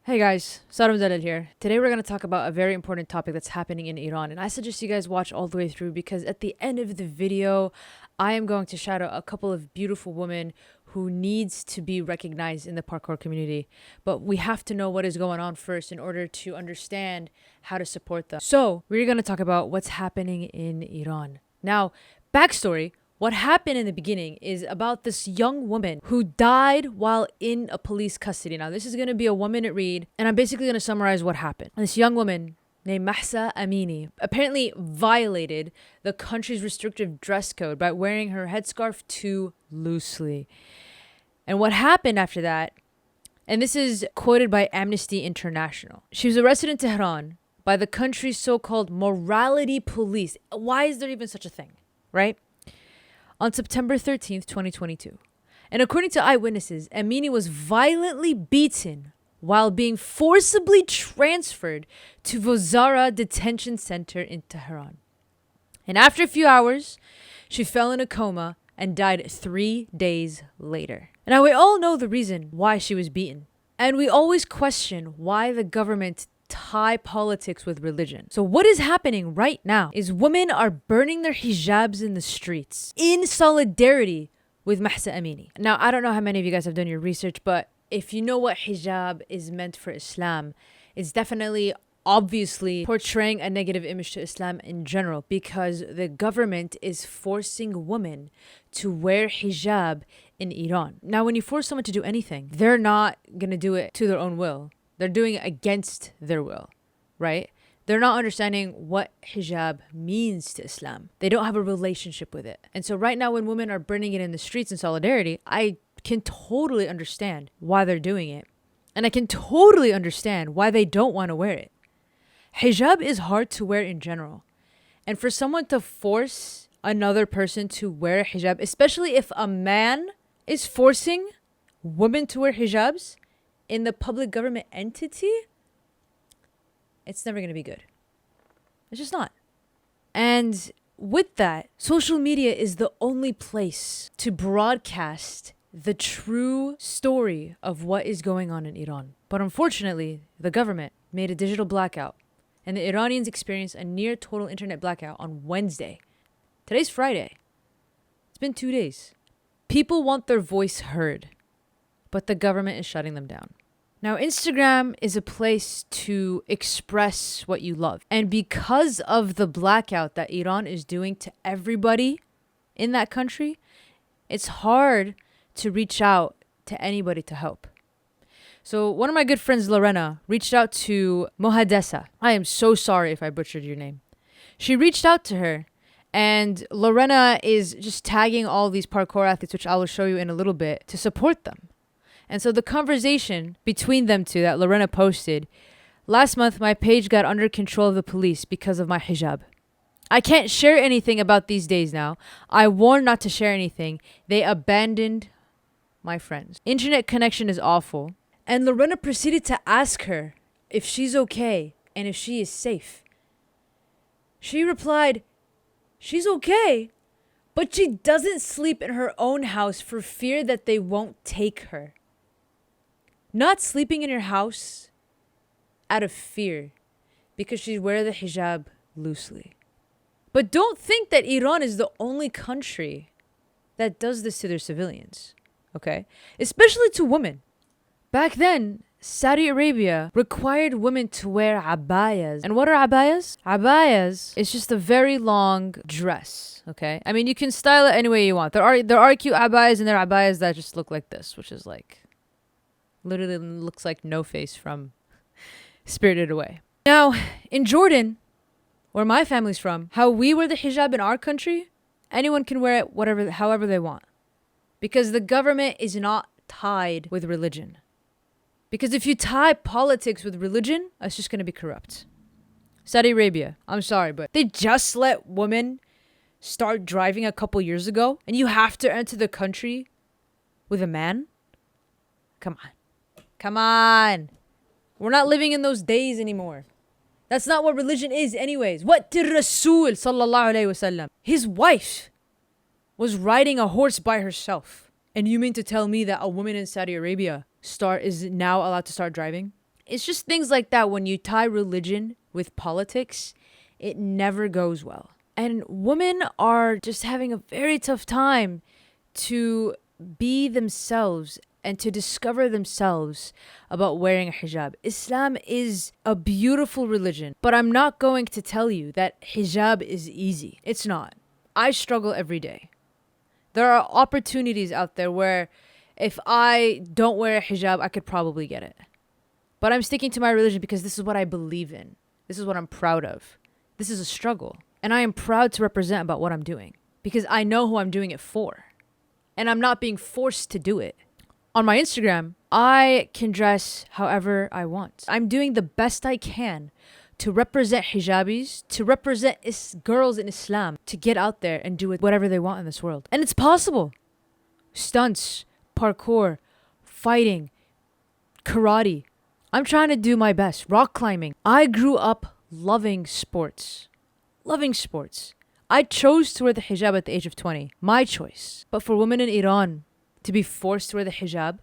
Hey guys, Sarum Zalal here. Today we're going to talk about a very important topic that's happening in Iran. And I suggest you guys watch all the way through because at the end of the video, I am going to shout out a couple of beautiful women who needs to be recognized in the parkour community. But we have to know what is going on first in order to understand how to support them. So we're going to talk about what's happening in Iran. Now, backstory. What happened in the beginning is about this young woman who died while in a police custody. Now, this is going to be a 1-minute read, and I'm basically going to summarize what happened. This young woman named Mahsa Amini apparently violated the country's restrictive dress code by wearing her headscarf too loosely. And what happened after that, and this is quoted by Amnesty International, she was arrested in Tehran by the country's so-called morality police. Why is there even such a thing, right? On September 13th, 2022. And according to eyewitnesses, Amini was violently beaten while being forcibly transferred to Vozara Detention Center in Tehran. And after a few hours, she fell in a coma and died 3 days later. Now, we all know the reason why she was beaten. And we always question why the government tie politics with religion. So what is happening right now is women are burning their hijabs in the streets in solidarity with Mahsa Amini. Now, I don't know how many of you guys have done your research, but if you know what hijab is meant for Islam, it's definitely obviously portraying a negative image to Islam in general because the government is forcing women to wear hijab in Iran. Now, when you force someone to do anything, they're not going to do it to their own will. They're doing it against their will, right? They're not understanding what hijab means to Islam. They don't have a relationship with it. And so right now when women are burning it in the streets in solidarity, I can totally understand why they're doing it. And I can totally understand why they don't want to wear it. Hijab is hard to wear in general. And for someone to force another person to wear hijab, especially if a man is forcing women to wear hijabs, in the public government entity, it's never going to be good. It's just not. And with that, social media is the only place to broadcast the true story of what is going on in Iran. But unfortunately, the government made a digital blackout, and the Iranians experienced a near total internet blackout on Wednesday. Today's Friday. It's been 2 days. People want their voice heard, but the government is shutting them down. Now, Instagram is a place to express what you love. And because of the blackout that Iran is doing to everybody in that country, it's hard to reach out to anybody to help. So one of my good friends, Lorena, reached out to Mohadessa. I am so sorry if I butchered your name. She reached out to her, and Lorena is just tagging all these parkour athletes, which I will show you in a little bit, to support them. And so the conversation between them two that Lorena posted, last month my page got under control of the police because of my hijab. I can't share anything about these days now. I warned not to share anything. They abandoned my friends. Internet connection is awful. And Lorena proceeded to ask her if she's okay and if she is safe. She replied, she's okay, but she doesn't sleep in her own house for fear that they won't take her. Not sleeping in your house out of fear because she wears the hijab loosely. But don't think that Iran is the only country that does this to their civilians, okay? Especially to women. Back then, Saudi Arabia required women to wear abayas. And what are abayas? Abayas is just a very long dress, okay? I mean, you can style it any way you want. There are cute abayas and there are abayas that just look like this, which is like literally looks like No Face from Spirited Away. Now, in Jordan, where my family's from, how we wear the hijab in our country, anyone can wear it however they want. Because the government is not tied with religion. Because if you tie politics with religion, it's just going to be corrupt. Saudi Arabia, I'm sorry, but they just let women start driving a couple years ago, and you have to enter the country with a man? Come on. Come on. We're not living in those days anymore. That's not what religion is anyways. What did Rasul sallallahu alayhi wasallam? His wife was riding a horse by herself. And you mean to tell me that a woman in Saudi Arabia is now allowed to start driving? It's just things like that. When you tie religion with politics, it never goes well. And women are just having a very tough time to be themselves and to discover themselves about wearing a hijab. Islam is a beautiful religion, but I'm not going to tell you that hijab is easy. It's not. I struggle every day. There are opportunities out there where if I don't wear a hijab, I could probably get it. But I'm sticking to my religion because this is what I believe in. This is what I'm proud of. This is a struggle. And I am proud to represent about what I'm doing because I know who I'm doing it for. And I'm not being forced to do it. On my Instagram, I can dress however I want. I'm doing the best I can to represent hijabis, to represent girls in Islam, to get out there and do whatever they want in this world. And it's possible. Stunts, parkour, fighting, karate. I'm trying to do my best. Rock climbing. I grew up loving sports. Loving sports. I chose to wear the hijab at the age of 20. My choice. But for women in Iran to be forced to wear the hijab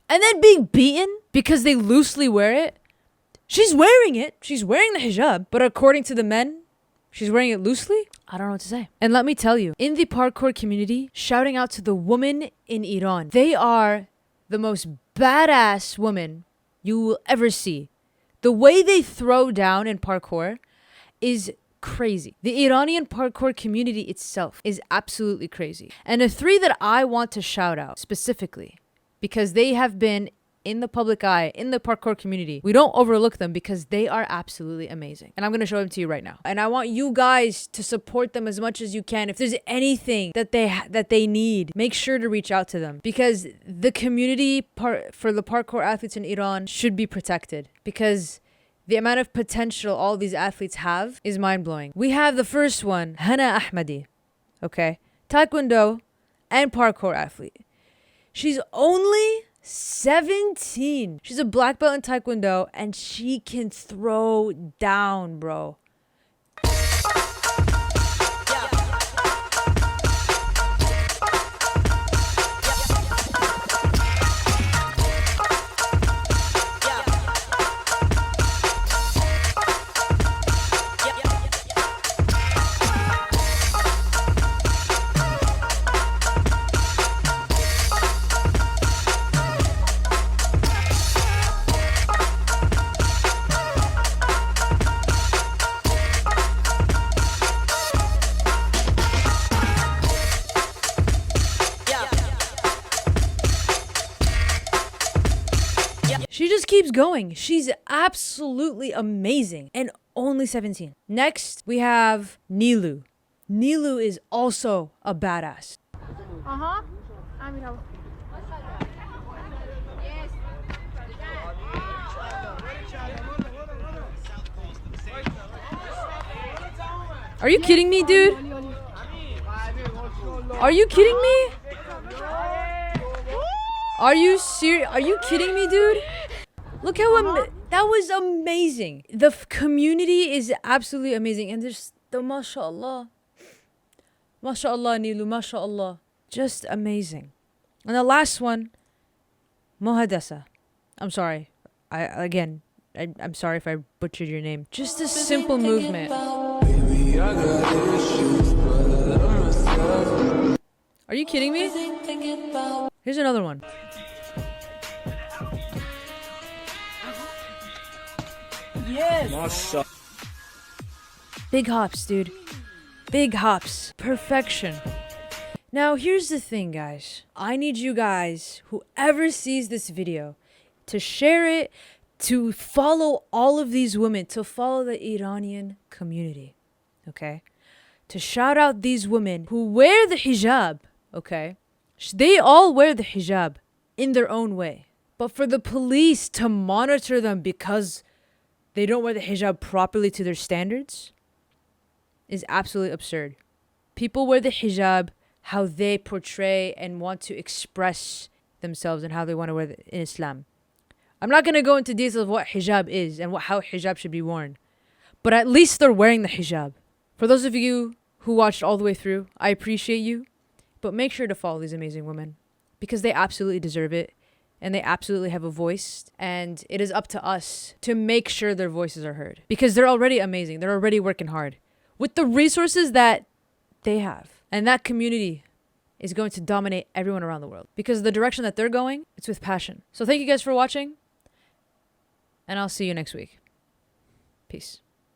and then being beaten because they loosely wear it. She's wearing it. She's wearing the hijab. But according to the men, she's wearing it loosely. I don't know what to say. And let me tell you, in the parkour community, shouting out to the women in Iran. They are the most badass women you will ever see. The way they throw down in parkour is crazy. The Iranian parkour community itself is absolutely crazy. And the three that I want to shout out specifically, because they have been in the public eye, in the parkour community, we don't overlook them because they are absolutely amazing. And I'm going to show them to you right now. And I want you guys to support them as much as you can. If there's anything that they need, make sure to reach out to them because the community for the parkour athletes in Iran should be protected because the amount of potential all these athletes have is mind-blowing. We have the first one, Hana Ahmadi, okay? Taekwondo and parkour athlete. She's only 17. She's a black belt in Taekwondo and she can throw down, bro. She just keeps going. She's absolutely amazing and only 17. Next, we have Nilu. Nilu is also a badass. Are you kidding me, dude? Are you kidding me? Are you serious? Are you kidding me, dude? Look how that was amazing. The community is absolutely amazing. And there's the mashallah. Mashallah, Nilu, mashallah. Just amazing. And the last one, Mohadasa. I'm sorry. I'm sorry if I butchered your name. Just a simple movement. Are you kidding me? Here's another one. Yes. Big hops, dude. Big hops. Perfection. Now, here's the thing, guys. I need you guys, whoever sees this video, to share it, to follow all of these women, to follow the Iranian community, okay? To shout out these women who wear the hijab, okay? They all wear the hijab in their own way. But for the police to monitor them because they don't wear the hijab properly to their standards is absolutely absurd. People wear the hijab how they portray and want to express themselves and how they want to wear it in Islam. I'm not going to go into details of what hijab is and how hijab should be worn. But at least they're wearing the hijab. For those of you who watched all the way through, I appreciate you. But make sure to follow these amazing women because they absolutely deserve it. and they absolutely have a voice. And it is up to us to make sure their voices are heard, because they're already amazing. They're already working hard with the resources that they have. And that community is going to dominate everyone around the world, because the direction that they're going, it's with passion. So thank you guys for watching, and I'll see you next week. Peace.